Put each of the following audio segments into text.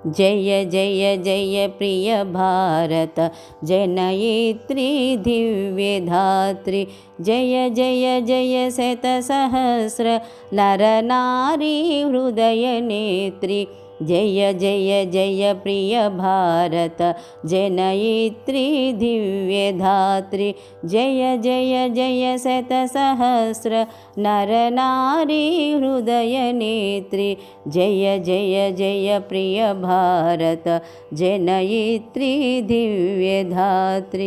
जय जय जय प्रिय भारत जनयित्री दिव्यधात्री। जय जय जय शतसहस्र नरनारी हृदयनेत्री। जय जय जय प्रिय भारत जनयित्री दिव्यधात्री। जय जय जय शतसहस्र नरनारी हृदयनेत्री। जय जय जय प्रिय भारत जनयित्री दिव्यधात्री।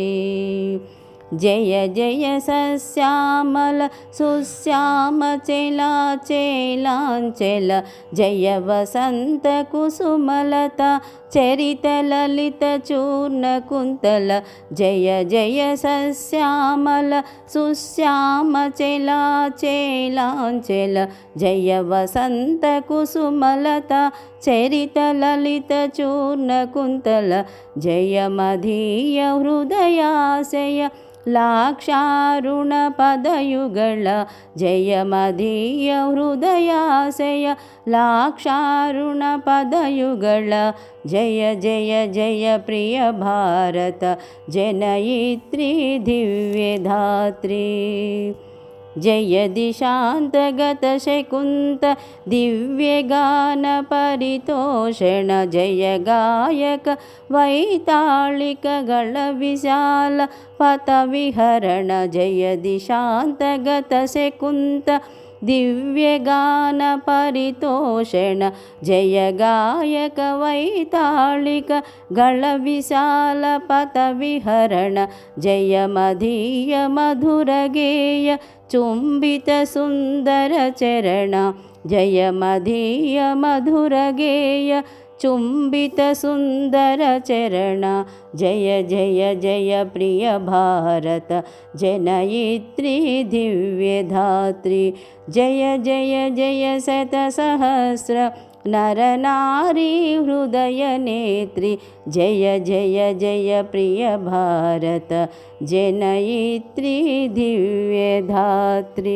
जय जय सस्यामल सुश्याम चेलांचल। जय वसंत कुसुमलता चरित ललित चूर्ण कुंतल। जय जय सस्यामल सुश्याम चेलांचल। जय वसंत कुसुमलता चरित ललित चूर्ण कुंतल। जय मदीय हृदयाशय लाक्षारुण पदयुगल। जय मदीय हृदयाशय लाक्षारुण पदयुगल। जय जय जय प्रिय भारत जनयित्री दिव्यधात्री। जय दिशांतगत शकुंत दिव्यगान परितोषण। जय गायक वैताళిक गण विशाल पथविहरण। जय दिशांतगत शकुंत दिव्यगान परितोषण। जय गायक वैताళిक गण विशाल पथविहरण। जय मदीय मधुर गेय चुंबित सुंदर चरण। जय मदीय मधुर गेय चुंबित सुंदर चरण। जय जय जय प्रिय भारत जनयित्री दिव्यधात्री। जय जय जय शतसहस्र नरनारी हृदयनेत्री। जय जय जय प्रिय भारत जनयित्री दिव्यधात्री।